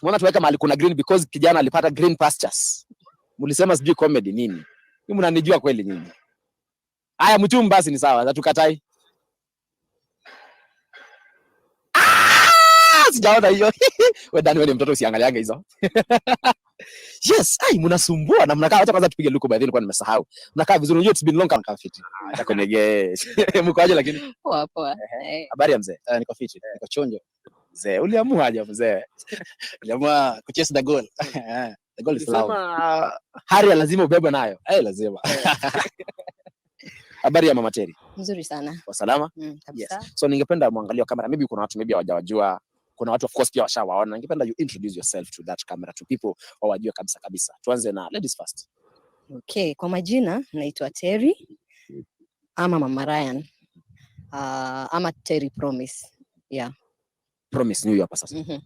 Mbona tuweka mahali kuna green because kijana alipata green pastures. Mlisema sijui comedy nini. Mimi mnanijua kweli nyinyi. Haya mchumba basi ni sawa, hatukatai. Sijaona hiyo. Wewe Dani, wewe mtoto usiangaliange hizo. Yes, mnasumbua na mnakaa, acha kwanza tupige luko by the way, kwa nimesahau. Mnakaa vizuri, unajua it's been long kama fiti. Acha konege. Mko aje lakini? Poa poa. Habari ya mzee? Niko fiti, niko chonjo. Mzee, uliamua aje mzee? Uliamua kuchase the goal. The goal is loud. Hari lazima ubebe nayo. Lazima. Habari ya Mama Terry? Nzuri sana. Kwa salama? Kabisa. Yes. So ningependa muangalie kamera. Maybe kuna watu hawajawajua. Kuna watu of course pia washawaona. Ningependa you introduce yourself to that camera to people wawajue kabisa. Tuanze na ladies first. Okay, kwa majina naitwa Terry ama Mama Ryan. Ama Terry Promise. Yeah. Promise ni hapa sasa.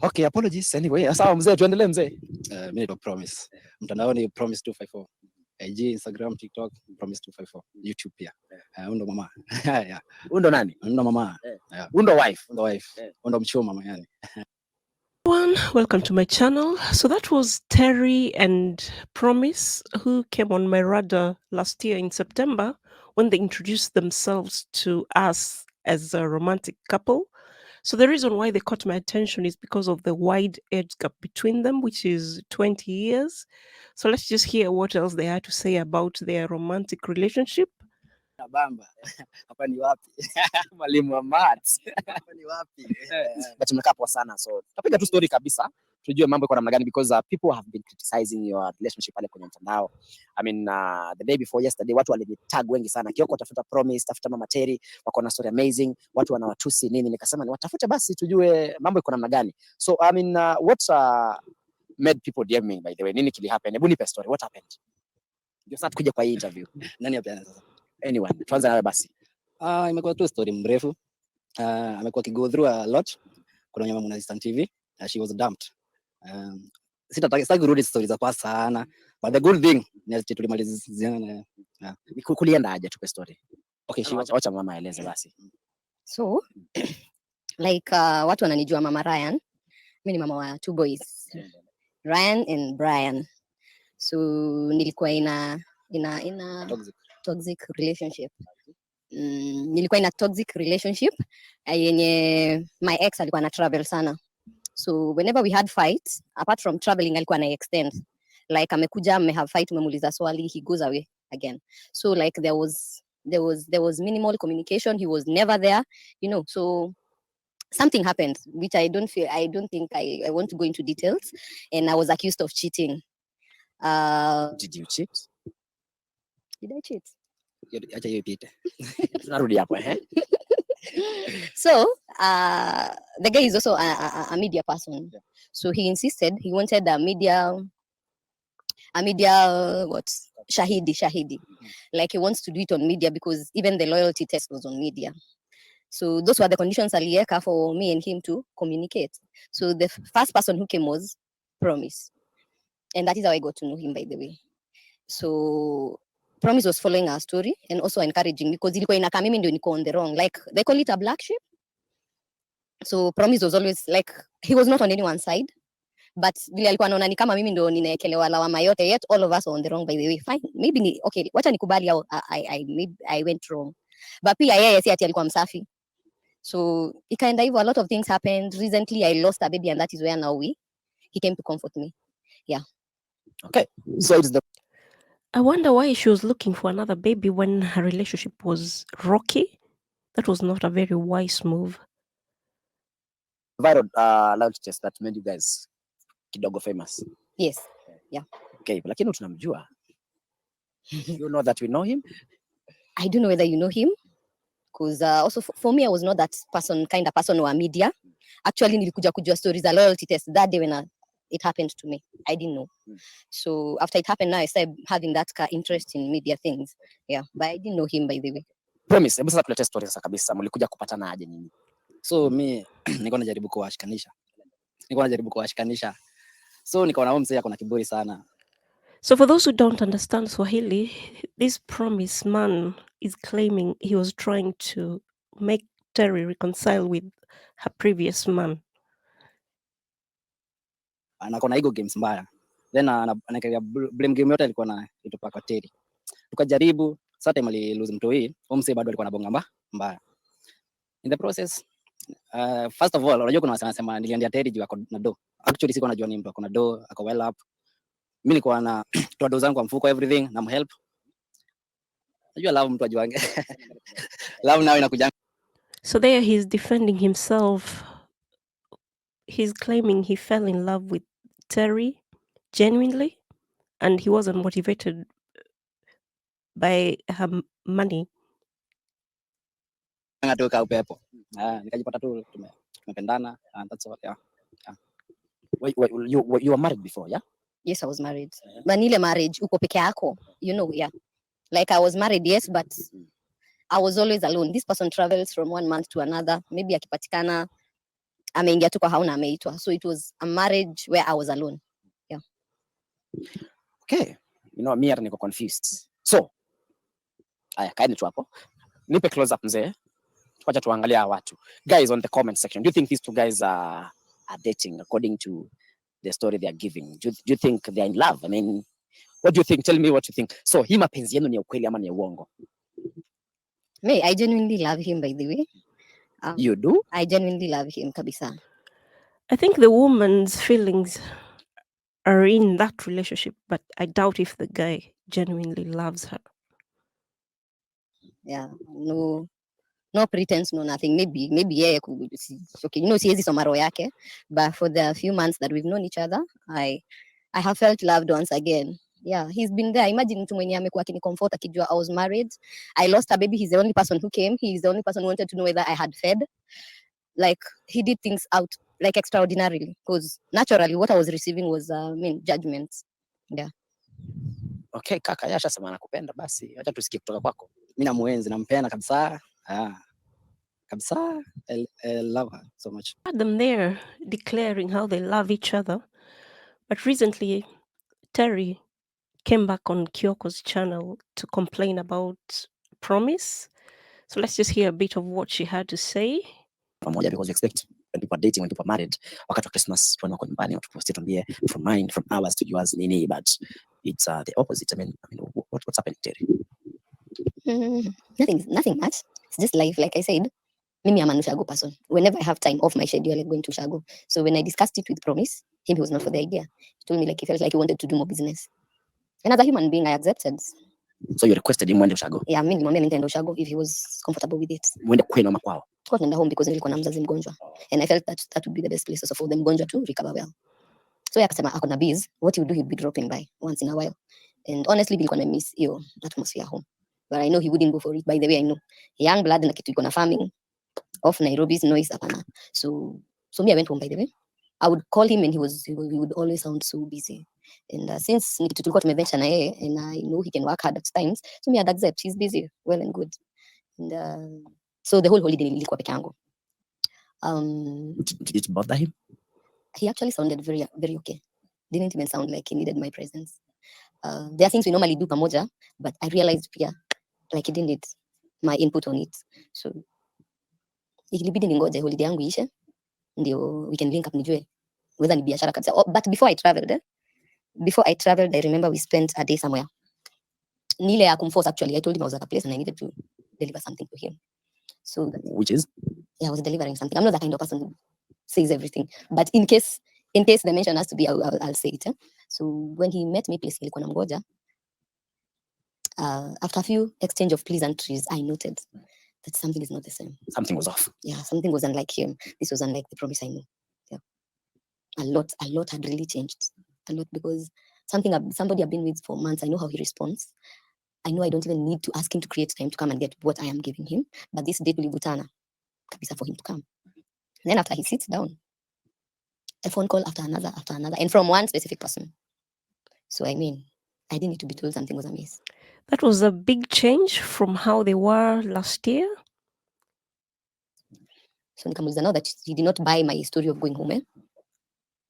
Okay, apologies anyway. Sawa mzee, tuendelee mzee. Mimi ndo Promise. Mtandaoni PROMISE254. IG, Instagram, TikTok, PROMISE254. YouTube pia. Undo mama. Yeah. Undo nani? Undo mama. Yeah. Undo wife. Undo wife. Undo mchoma yani. Welcome to my channel. So that was Terry and Promise, who came on my radar last year in September when they introduced themselves to us as a romantic couple. So the reason why they caught my attention is because of the wide age gap between them, which is 20 years. So let's just hear what else they had to say about their romantic relationship. Bamba. Hapa ni wapi? Mwalimu wa maths. Hapa ni wapi? But mnakaa poa sana, so tutapiga tu story kabisa. Tujue mambo iko namna gani because people have been criticizing your relationship pale kwenye mtandao. I mean the day before yesterday watu walinitag wengi sana. Kioko tafuta Promise, tafuta Mama Terry, wako na story amazing, watu wanawatusi nini, nikasema ni watafute basi tujue mambo iko namna gani. So I mean what made people DM me by the way? Nini kili happen? Hebu nipe story, what happened? Ndio sasa tukija kwa hii interview. Nani hapa sasa? Anyone, tuanze nawe basi. Imekuwa tu story mrefu. Amekuwa kigo through a lot. Kuna nyama mna Instant TV, she was dumped. Sitaki kurudi story za past sana, but the good thing ni tulimaliziana. Kulienda aje tupe story. Okay, wacha mama aeleze basi. So like watu wananijua Mama Ryan. Mimi ni mama wa 2 boys. Ryan and Brian. So nilikuwa ina toxic relationship. Nilikuwa ina toxic relationship yenye my ex alikuwa na travel sana. So whenever we had fights, apart from traveling, alikuwa na extend. Like amekuja, me have fight, umemuuliza swali, he goes away again. So like there was minimal communication. He was never there, you know. So something happened, which I don't think I want to go into details. And I was accused of cheating. Did you cheat? Did I cheat? Acha hiyo ipite. Tunarudi hapo So the guy is also a media person. So he insisted he wanted a media what? Shahidi. Like he wants to do it on media because even the loyalty test was on media. So those were the conditions aliweka for me and him to communicate. So the first person who came was Promise. And that is how I got to know him, by the way. So Promise was following our story and also encouraging because ilikuwa inakaa mimi ndio niko on the wrong. Like they call it a black sheep. So Promise was always like, he was not on anyone's side. But vile alikuwa anaona ni kama mimi ndio ninaekelewa lawama yote, yet all of us are on the wrong, by the way. Fine. Maybe okay, wacha nikubali I went wrong. But pia yeye si ati alikuwa msafi. So ikaenda hivyo, a lot of things happened. Recently I lost a baby and that is where now he came to comfort me. Yeah. Okay. So it's I wonder why she was looking for another baby when her relationship was rocky. That was not a very wise move. Viral loyalty test that made you guys kidogo famous. Yes. Yeah. Okay, lakini tunamjua. You know that we know him? I don't know whether you know him. Because also for me, I was not that kind of person or media. Actually, nilikuja kujua stories za loyalty test that day when it happened to me. I didn't know. So after it happened, now I started having that interest in media things. Yeah, but I didn't know him, by the way. Promise, hebu sasa tulete story sasa kabisa. Mlikuja kupatana aje nini? So me nilikuwa najaribu kuwashikanisha. So nikaona huyo mzee ako na kiburi sana. So for those who don't understand Swahili, this Promise man is claiming he was trying to make Terry reconcile with her previous man. anakuwa na ego games mbaya, then anaangalia blame game yote alikuwa na itupa kwa Terry. Tukajaribu sasa, time ali lose mtoi, mse bado alikuwa anabonga mbaya in the process. First of all, unajua kuna wasema sema niliendea Terry juu ako na do. Actually siko najua ni mtu ako na do, ako well up. Mimi nilikuwa na toa do zangu kwa mfuko everything na mhelp. Unajua love mtu ajuange. Love nayo inakuja. So there he's defending himself. He's claiming he fell in love with Terry genuinely, and he wasn't motivated by her money. Ngatoka upepo. Nikajipata tu tumependana, and that's all. Yeah. You were married before, yeah? Yes, I was married. But nile marriage uko peke yako, you know, yeah. Like I was married, yes, but I was always alone. This person travels from one month to another. Maybe akipatikana ameingia tu kwa hauna ameitwa. So it was a marriage where I was alone. Yeah. Okay. You know, mimi niko confused. So, aya kaeni tu hapo. Nipe close up mzee. Tuacha tuangalia watu. Guys on the comment section. Do you think these two guys are dating according to the story they are giving? Do you think they are in love? I mean, what do you think? Tell me what you think. So, hii mapenzi yenu ni ukweli ama ni uongo? Me, I genuinely love him, by the way. You do? I genuinely love him, kabisa. I think the woman's feelings are in that relationship, but I doubt if the guy genuinely loves her. Yeah, no pretense, no nothing. Maybe yeye okay, you know, siwezi soma roho yake, but for the few months that we've known each other, I have felt loved once again. Yeah, he's been there. Imagine mtu mwenye amekuwa akinikomfort akijua I was married. I lost a baby. He's the only person who came. He's the only person who wanted to know whether I had fed. Like, he did things out like extraordinarily, because naturally what I was receiving was judgment. Yeah. Okay, kaka yasha sema nakupenda, basi acha tusikie kutoka kwako. Mimi namuenzi, nampenda kabisa. Kabisa. I love her so much. Had them there declaring how they love each other. But recently, Terry came back on Kyoko's channel to complain about Promise. So let's just hear a bit of what she had to say. Pamoja, because you expect when people are dating, when people are married, wakati wa Christmas tuone wako nyumbani, watu tuambie from mine, from ours to yours nini, but it's the opposite. I mean what's happening, Terry? Nothing much. It's just life. Like I said, mimi am an Ushago person. Whenever I have time off my schedule, I go into Ushago. So when I discussed it with Promise, he was not for the idea. He told me like he felt like he wanted to do more business. And as a human being, I accepted. So you requested him mwende Ushago? Yeah, mimi nimwambia nitaenda Ushago if he was comfortable with it. Mwende kwenu ama kwao? Tulikuwa tunaenda home because nilikuwa na mzazi mgonjwa. And I felt that would be the best place also for the mgonjwa to recover well. So akasema ako na biz, what he would do, he'd be dropping by once in a while. And honestly, nilikuwa na miss hiyo atmosphere home. But I know he wouldn't go for it. By the way, I know young blood na kitu iko na farming off Nairobi's noise hapana. So me, I went home. By the way, I would call him and he would always sound so busy. And since ni kitu tulikuwa tumeventure na yeye, and I know he can work hard at times, so me I'd accept. He's busy, well and good. And so the whole holiday nilikuwa peke yangu. Did it bother him? He actually sounded very, very okay. Didn't even sound like he needed my presence. There are things we normally do pamoja, but I realized pia like he didn't need my input on it. So ilibidi ningoje holiday yangu ishe ndio we can link up nijue whether ni biashara kabisa. But before I traveled, I remember we spent a day somewhere. Nile ya kumforce actually. I told him I was at a place and I needed to deliver something to him. So which is? Yeah, I was delivering something. I'm not the kind of person who says everything, but in case the mention has to be, I'll say it. So when he met me, place nilikuwa namgoja. After a few exchange of pleasantries, I noted that something is not the same. Something was off. Yeah, something was unlike him. This was unlike the Promise I knew. Yeah, a lot had really changed. A lot, because somebody I've been with for months. I know how he responds. I know I don't even need to ask him to create time to come and get what I am giving him. But this date tulivutana kabisa for him to come. And then after he sits down, a phone call after another, and from one specific person. So I mean, I didn't need to be told something was amiss. That was a big change from how they were last year. So nikamuuliza, now that he did not buy my story of going home,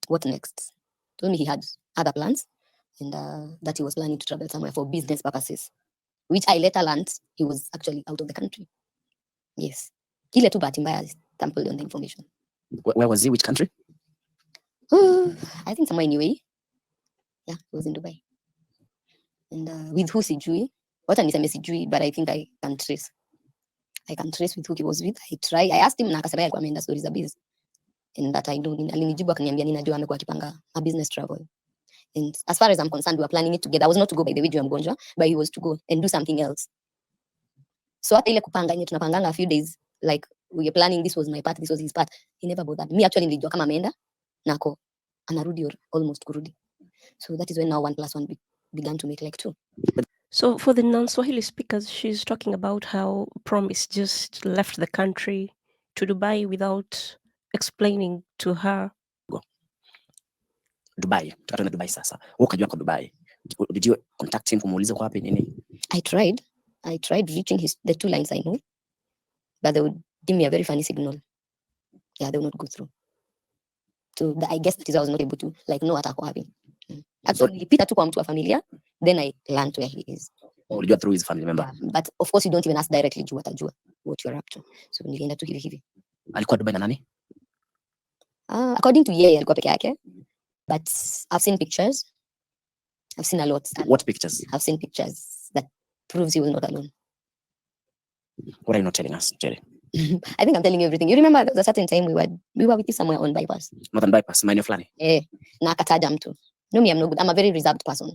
what next? Told me he had other plans, and that he was planning to travel somewhere for business purposes, which I later learned he was actually out of the country. Yes. Ile tu bahati mbaya stumbled on the information. Where was he? Which country? I think somewhere in UAE. Yeah, he was in Dubai. And with who sijui. What niseme sijui, but I think I can trace. I can trace with who he was with. I asked him na akasema alikuwa ameenda stories za biz. And that I know. Alinijibu akaniambia ninajua amekuwa akipanga a business travel. And as far as I'm concerned, we were planning it together. I was not to go by the way juu ya mgonjwa, but he was to go and do something else. So hata ile kupanga yenye tunapanganga a few days, like we were planning, this was my part, this was his part. He never bothered. Me actually nilijua kama ameenda nako anarudi or almost kurudi. So that is when now 1 + 1 began to make like 2. So for the non-Swahili speakers, she's talking about how Promise just left the country to Dubai without explaining to her. Dubai, tukatana Dubai sasa. Wewe ukajua kwa Dubai. Did you contact him kumuuliza kwa wapi nini? I tried reaching the 2 lines I know, but they would give me a very funny signal. Yeah, they would not go through. So I guess that is I was not able to know atako wapi. Actually, nilipita tu kwa mtu wa familia, then I learned where he is. Ulijua through his family member. Yeah, but of course you don't even ask directly juu atajua what you're up to. So nilienda tu hivi. Alikuwa Dubai na nani? According to yeye alikuwa peke yake. But I've seen pictures. I've seen a lot. What pictures? I've seen pictures that proves he was not alone. What are you not telling us, Terry? I think I'm telling you everything. You remember there was a certain time we were with you somewhere on bypass. Northern bypass, maeneo fulani. Na akataja mtu. No, me, I'm no good. I'm a very reserved person.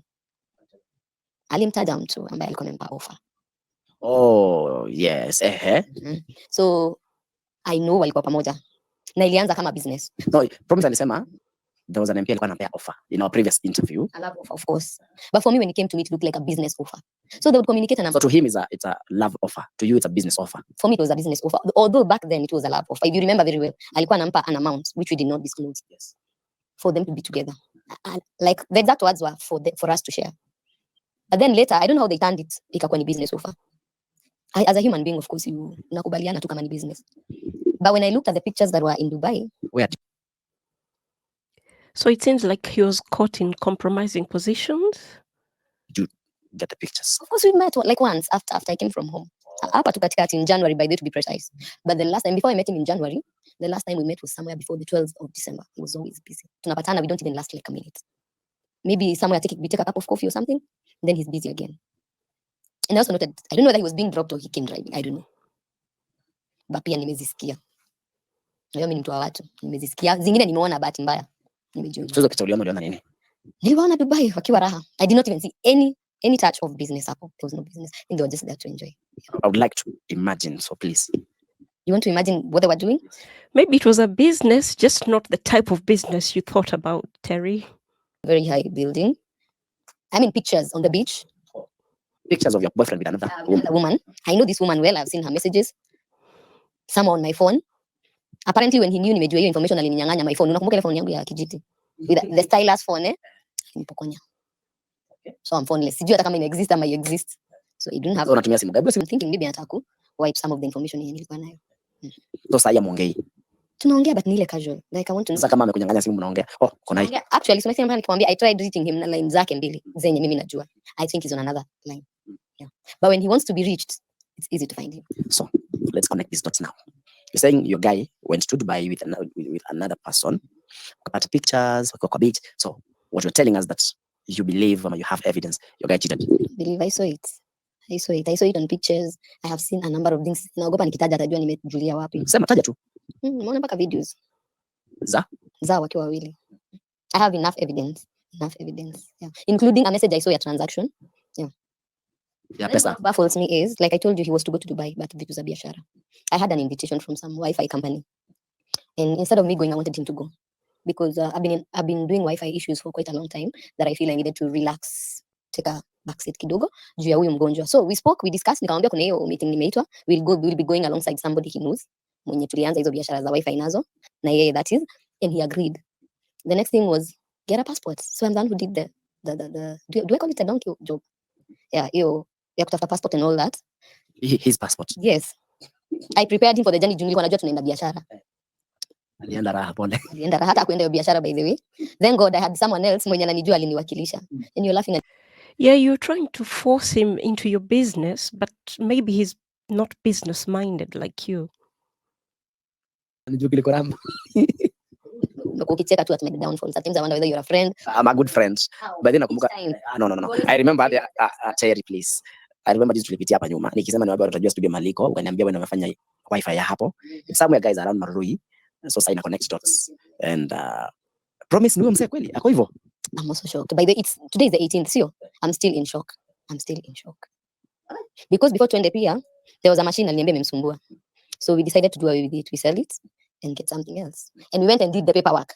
Alimtaja mtu ambaye alikuwa amempa offer. Oh, yes. So I know walikuwa pamoja. Na ilianza kama business. No, Promise alisema there was an MP alikuwa anapea offer in our previous interview. A love offer, of course. But for me, when it came to me, it looked like a business offer. So they would communicate and So to him, it's a love offer. To you, it's a business offer. For me, it was a business offer. Although back then, it was a love offer. If you remember very well, alikuwa anampa an amount, which we did not disclose. Yes. For them to be together. Like, the exact words were for us to share. But then later, I don't know how they turned it, ikakuwa ni business offer. As a human being, of course, you nakubaliana tu kama ni business. But when I looked at the pictures that were in Dubai, where? So it seems like he was caught in compromising positions. Did you get the pictures? Of course, we met like once after I came from home. Hapa tukatikati in January, by the way, to be precise. But the last time, before I met him in January, the last time we met was somewhere before the 12th of December. He was always busy. Tunapatana, we don't even last like a minute. Maybe somewhere we take a cup of coffee or something, then he's busy again. And I also noted, I don't know whether he was being dropped or he came driving. I don't know. But pia nimezisikia. Leo mimi ni mtu wa watu. Nimezisikia. Zingine nimeona bahati mbaya. Nimejua. Tuzo kitu uliona nini? Niliwaona Dubai wakiwa raha. I did not even see any touch of business hapo. There was no business. I think they were just there to enjoy. I would like to imagine, so please. You want to imagine what they were doing? Maybe it was a business, just not the type of business you thought about, Terry. Very high building. I mean, pictures on the beach. Pictures of your boyfriend with another woman. I know this woman well. I've seen her messages. Some on my phone. Apparently, when he knew nimejua hiyo information, alininyang'anya my phone. Unakumbuka ile phone yangu ya kijiti? With the stylus phone, Nipokonya. So I'm phoneless. Sijui hata kama ina exist ama exist. So I don't have. So unatumia simu gani? I'm thinking maybe nataka wipe some of the information yenye nilikuwa nayo. So sasa muongei. Tunaongea but ni ile casual. Like I want to know. Sasa kama amekunyang'anya simu mnaongea. Oh, kuna hii. Actually, so next time nikamwambia I tried reaching him na line zake mbili zenye mimi najua. I think he's on another line. Yeah. But when he wants to be reached, it's easy to find him. So let's connect these dots now. You're saying your guy went to Dubai with another person, got pictures, kwa beach. So what you're telling us that you believe or you have evidence your guy cheated. I saw it. I saw it on pictures. I have seen a number of things. Naogopa nikitaja atajua nimejulia wapi. Sema taja tu. Nimeona mpaka videos. Za wakiwa wawili. I have enough evidence. Yeah. Including a message I saw, a transaction. Yeah, pesa. What baffles me is, like I told you, he was to go to Dubai, but vitu za biashara. I had an invitation from some Wi-Fi company. And instead of me going, I wanted him to go. Because I've been doing Wi-Fi issues for quite a long time that I feel I needed to relax, take a backseat kidogo, juu ya huyu mgonjwa. So we spoke, we discussed, nikamwambia kuna hiyo meeting nimeitwa, we'll be going alongside somebody he knows, mwenye tulianza hizo biashara za Wi-Fi nazo, na yeye that is, and he agreed. The next thing was, get a passport. So I'm the one who did do I call it a donkey job? Yeah, ya kutafuta passport and all that. His passport. Yes. I prepared him for the journey juu nilikuwa najua tunaenda biashara. Alienda raha pole. Alienda raha hata kuenda biashara by the way. Then God, I had someone else mwenye ananijua aliniwakilisha. And you're laughing at. Yeah, you're trying to force him into your business, but maybe he's not business minded like you. umekuwa ukicheka tu at my downfall. Sometimes I wonder whether you're a friend. I'm a good friend. But then nakumbuka no. I remember Terry, please. I remember just tulipitia hapa nyuma. Nikisema ni wapi watajua studio maliko, ukaniambia wewe unafanya wifi ya hapo. Somewhere guys around Marui. So sasa ina connect dots. And Promise ni msee kweli. Ako hivyo. I'm also shocked. By the way, today is the 18th, so I'm still in shock. Because before tuende pia, there was a machine aliniambia imemsumbua. So we decided to do away with it. We sell it and get something else. And we went and did the paperwork.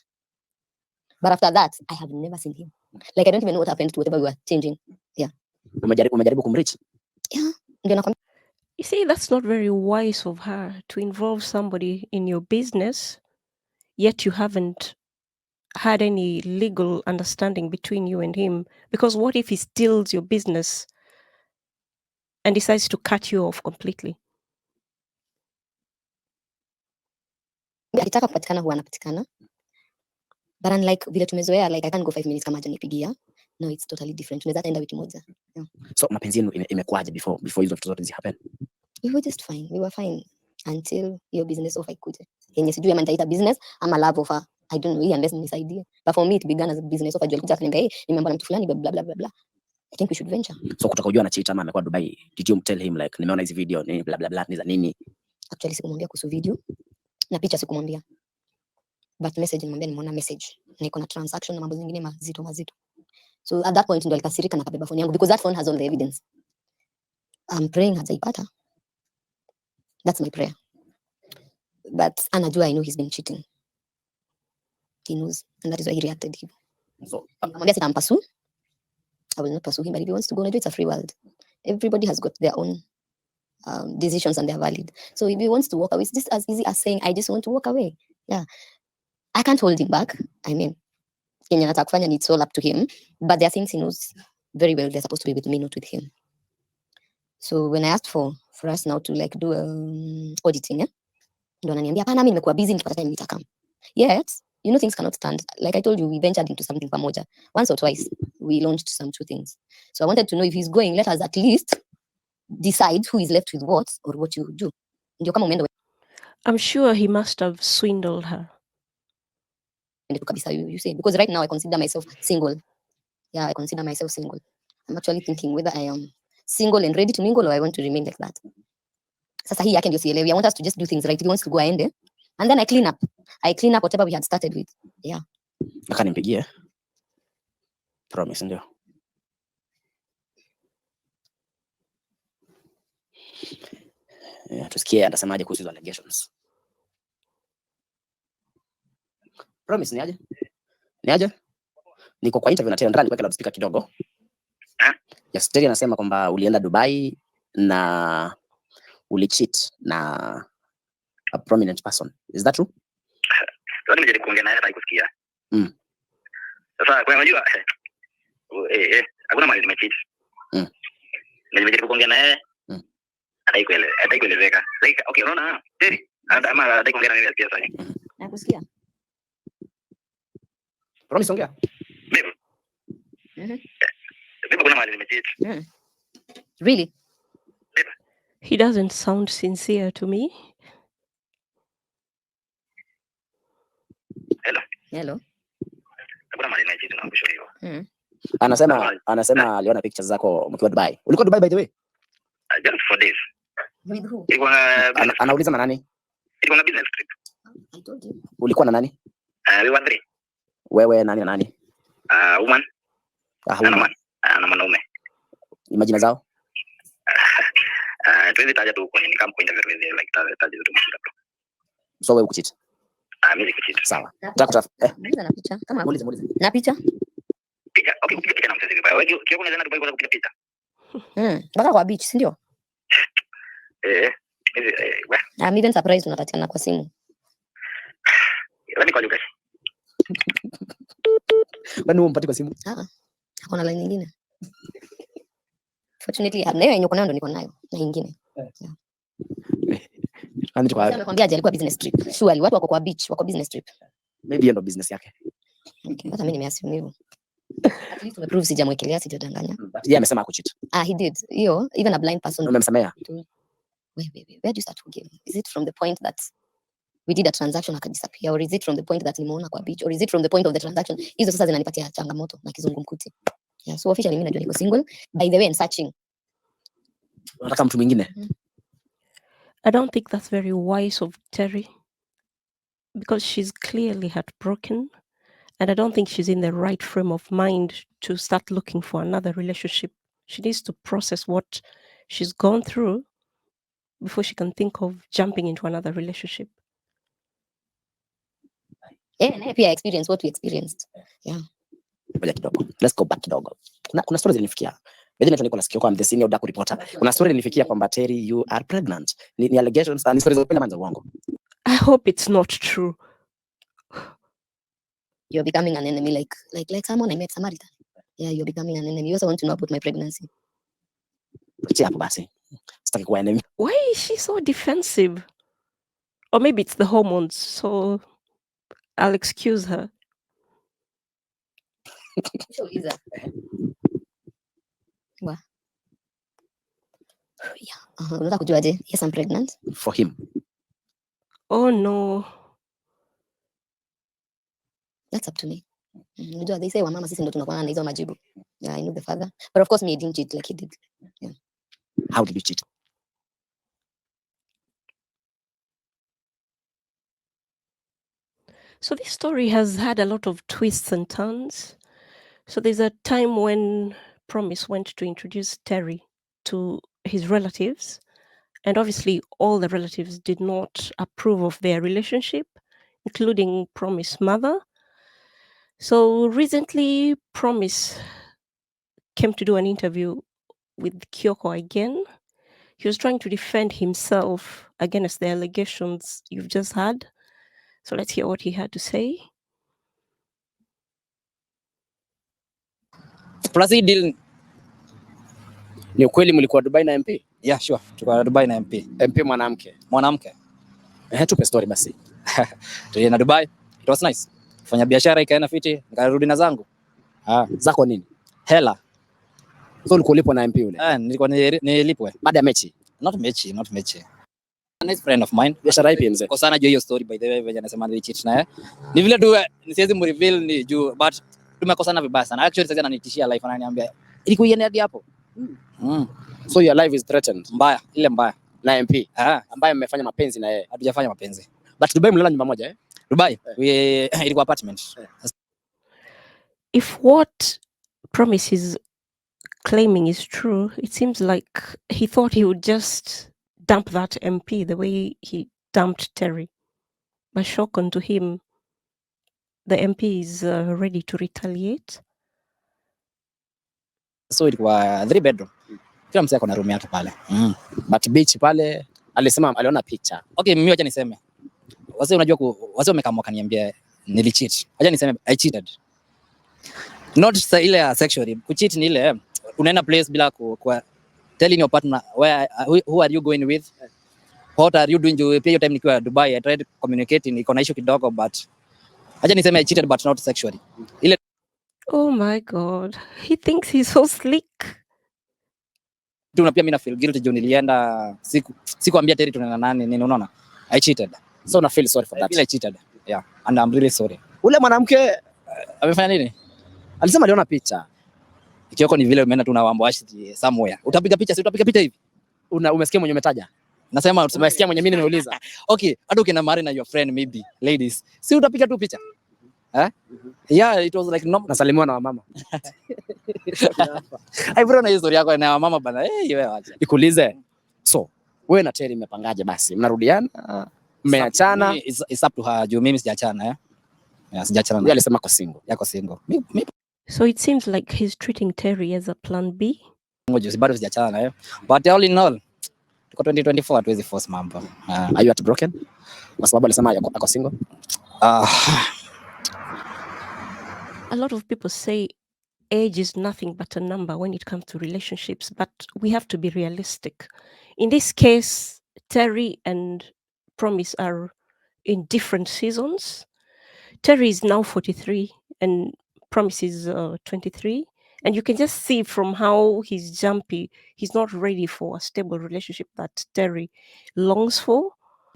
But after that, I have never seen him. Like I don't even know what happened to whatever we were changing. Yeah. Umejaribu kumreach? Yeah. Ndio nakwambia. You see, that's not very wise of her to involve somebody in your business, yet you haven't had any legal understanding between you and him. Because what if he steals your business and decides to cut you off completely? Akitaka kupatikana huwa anapatikana. But unlike vile tumezoea, like I can't go 5 minutes kama hajanipigia. No, it's totally different. Tunaweza enda wiki moja. Yeah. So mapenzi yenu imekuaje before hizo vitu zote happen? We were just fine. We were fine until your business offer ikuje. Yenye sijui ama nitaita business ama love offer. I don't know, unless nisaidie. But for me it began as a business offer. Alikuja akaniambia, "Hey, nimeambiwa na mtu fulani blah blah blah blah. I think we should venture." So kutoka ujua anacheat ama amekuwa Dubai, did you tell him like nimeona hizi video nini blah blah blah ni za nini? Actually sikumwambia kuhusu video na picha sikumwambia. But message nimwambia nimeona message. Niko na transaction na mambo zingine mazito. So at that point ndo alikasirika na kabeba phone yangu because that phone has all the evidence. I'm praying hajaipata. That's my prayer. But anajua I know he's been cheating. He knows, and that is why he reacted hivyo. So Namwambia sitampasu. I will not pursue him, but if he wants to go, it's a free world. Everybody has got their own decisions and they're valid. So if he wants to walk away, it's just as easy as saying, I just want to walk away. Yeah. I can't hold him back. I mean, Kenya nataka kufanya, it's all up to him. But there are things he knows very well they're supposed to be with me, not with him. So when I asked for us now to like do auditing, ndo ananiambia hapana, mimi nimekuwa busy, nikipata time nitakam. Yet, you know, things cannot stand. Like I told you, we ventured into something pamoja. Once or twice, we launched some two things. So I wanted to know if he's going, let us at least decide who is left with what or what you do. Ndio kama umeenda. I'm sure he must have swindled her. Kabisa, you say, because right now I consider myself single. Yeah, I consider myself single. I'm actually thinking whether I am single and ready to mingle or I want to remain like that. Sasa hii yake ndio sielewi. I want us to just do things right. If he wants to go aende, and then I clean up whatever we had started with. Yeah. Akanimpigia Promise ndio. Yeah, tusikie atasemaje kuhusu hizo allegations. Promise ni aje? Ni aje? Niko kwa interview na Terry, nikuweke loudspeaker kidogo. Yes, Terry anasema kwamba ulienda Dubai na ulicheat na a prominent person. Is that true? Ndio nimejaribu kuongea naye hata kusikia. Sasa kwa unajua hakuna mali nimecheat. Nimejaribu kuongea naye. Ataikuelezeka. Like okay, unaona Terry, ama ataikuongea naye pia sasa. Nakusikia. Promise ongea. Kuna mali nimecheat. Really? He doesn't sound sincere to me. Hello. Kuna mali nimecheat na kushow hiyo. Anasema aliona pictures zako mkiwa Dubai. Ulikuwa Dubai by the way? Just for days. With who? Anauliza na nani? Ilikuwa na business trip. I told you. Ulikuwa na nani? We were three. Wewe nani na nani? Woman. Woman. Na mwanaume. Imagine zao? Tuwezi taja tu kwenye kama kwa interview like taja tu mshika tu. So wewe ukucheat? Mimi sikucheat. Sawa. Muuliza na picha kama muulize. Na picha? Picha. Okay, kupiga picha na mzee vibaya. Wewe kile unaweza Dubai kwa kupiga picha. Mpaka kwa beach, si ndio? I'm even surprised unapatiana kwa simu. Let me call you guys. Bado umpati kwa simu? Hakuna line nyingine. Fortunately, nayo yenye uko nayo ndo niko nayo na nyingine. Amekwambia alikuwa business trip. Surely watu wako kwa beach, wako business trip. Maybe ndo business yake. Okay, hata mimi nimeassume hivyo. At least tumeprove sijamwekelea, sijadanganya. Yeye amesema akucheat. He did. Hiyo even a blind person. Umemsamea? Wait. Where do you start forgiving? Is it from the point that we did a transaction akadisappear, or is it from the point that nimeona kwa beach, or is it from the point of the transaction? Hizo sasa zinanipatia changamoto na kizungumkuti. Yeah, so officially mimi najua niko single. By the way, I'm searching. Unataka mtu mwingine? I don't think that's very wise of Terry, because she's clearly heartbroken, and I don't think she's in the right frame of mind to start looking for another relationship. She needs to process what she's gone through before she can think of jumping into another relationship. Yeah, pia experience what we experienced. Yeah. Ngoja kidogo. Let's go back kidogo. Kuna stories zilinifikia. Mimi naitwa Nicholas Kioko, I'm the senior Udaku reporter. Kuna story ilinifikia kwamba Terry, you are pregnant. Ni allegations and stories za kweli ama za uongo? I hope it's not true. You're becoming an enemy like someone I met Samaritan. Yeah, you're becoming an enemy. You also want to know about my pregnancy. Tuachie hapo basi. Sitaki kuwa enemy. Why is she so defensive? Or maybe it's the hormones, so I'll excuse her. Yeah. Unataka kujuaje? Yes, I'm pregnant. For him. Oh no. That's up to me. Unajua they say wamama sisi ndo tunakuwa na hizo majibu. Yeah, I know the father. But of course me I didn't cheat like he did. Yeah. How did you cheat? So this story has had a lot of twists and turns. So there's a time when Promise went to introduce Terry to his relatives, and obviously all the relatives did not approve of their relationship, including Promise's mother. So recently Promise came to do an interview with Kyoko again. He was trying to defend himself against the allegations you've just had. So let's hear what he had to say. Plus hii deal, Ni ukweli mlikuwa Dubai na MP? yeah, sure. Tulikuwa Dubai na MP. MP mwanamke. Tupe story basi. Tulienda Dubai. It was nice. Fanya biashara ikaenda fiti, nikarudi na zangu. Zako nini? Hela. So ulikuwa ulipo na MP yule? Nilikuwa nilipwe. Baada ya mechi? Not mechi. A nice friend of mine. Biashara ipi mzee? Kwa sana juu hiyo story by the way venye anasema nilicheat na yeye. Ni vile tu nisiwezi mreveal ni juu but tumekosana vibaya sana. Actually sasa ananitishia life ananiambia ilikuwa iende hadi hapo. So your life is threatened. Mbaya, ile mbaya. Na MP ambaye mmefanya mapenzi na yeye. Hatujafanya mapenzi. But Dubai mlala nyumba moja Dubai ilikuwa apartment. If what Promise is claiming is true, it seems like he thought he would just dump that MP the way he dumped Terry. But shock unto him, the MP is ready to retaliate. So ilikuwa 3 bedroom. Kila mtu ako na room yake pale. But beach pale alisema aliona picture. Okay, mimi acha niseme. Wase unajua wase wamekamwa kaniambia nilicheat. Acha niseme I cheated. Not ile sexually. Kucheat ni ile unaenda place bila kwa telling your partner who are you going with? What are you doing? Pia hiyo time nikiwa Dubai I tried communicating, niko na issue kidogo but acha niseme I cheated but not sexually. Ile Oh my God. He thinks he's so slick. Tuna pia mimi na feel guilty juu nilienda sikuambia Terry tunaenda nani nini unaona? I cheated. So na feel sorry for that. I cheated. Yeah, and I'm really sorry. Ule mwanamke amefanya nini? Alisema aliona picha. Ikioko ni vile umeenda tu na wamboashi somewhere. Utapiga picha, si utapiga picha hivi? Umesikia mwenye umetaja? Nasema umesikia mwenye mimi nimeuliza. Okay, hata ukienda marry na your friend maybe, ladies. Si utapiga tu picha? Yeah, it was like no. Nasalimiwa na wamama. Bro na historia yako na wamama bana. Wewe acha. Nikuulize. So, wewe na Terry mmepangaje basi? Mnarudiana? Mmeachana? It's up to her. Juu mimi sijaachana Yeah, sijaachana. Yeye alisema ko single. Yako single. So it seems like he's treating Terry as a plan B. Ngoja bado sijaachana But all in all, tuko 2024 hatuwezi force mambo. Are you heartbroken? Kwa sababu alisema ako single? A lot of people say age is nothing but a number when it comes to relationships, but we have to be realistic. In this case, Terry and Promise are in different seasons. Terry is now 43 and Promise is 23. And you can just see from how he's jumpy, he's not ready for a stable relationship that Terry longs for.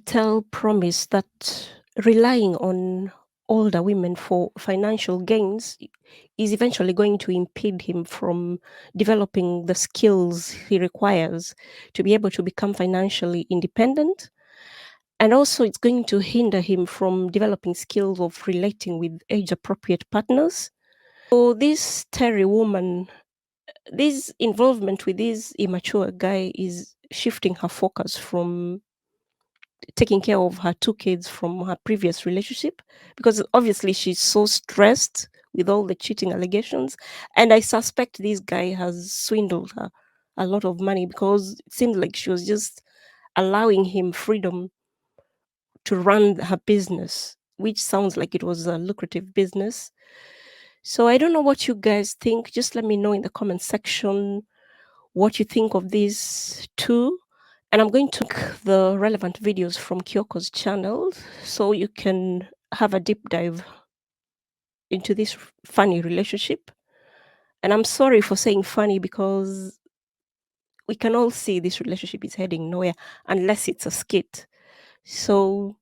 tell Promise that relying on older women for financial gains is eventually going to impede him from developing the skills he requires to be able to become financially independent. And also, it's going to hinder him from developing skills of relating with age appropriate partners. So, this Terry woman, this involvement with this immature guy is shifting her focus from taking care of her two kids from her previous relationship, because obviously she's so stressed with all the cheating allegations. And I suspect this guy has swindled her a lot of money, because it seemed like she was just allowing him freedom to run her business, which sounds like it was a lucrative business. So I don't know what you guys think. Just let me know in the comment section what you think of these two. And I'm going to link the relevant videos from Kyoko's channel so you can have a deep dive into this funny relationship. And I'm sorry for saying funny, because we can all see this relationship is heading nowhere unless it's a skit. So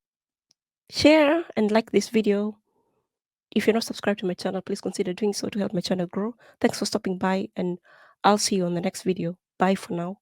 share and like this video. If you're not subscribed to my channel, please consider doing so to help my channel grow. Thanks for stopping by, and I'll see you on the next video. Bye for now.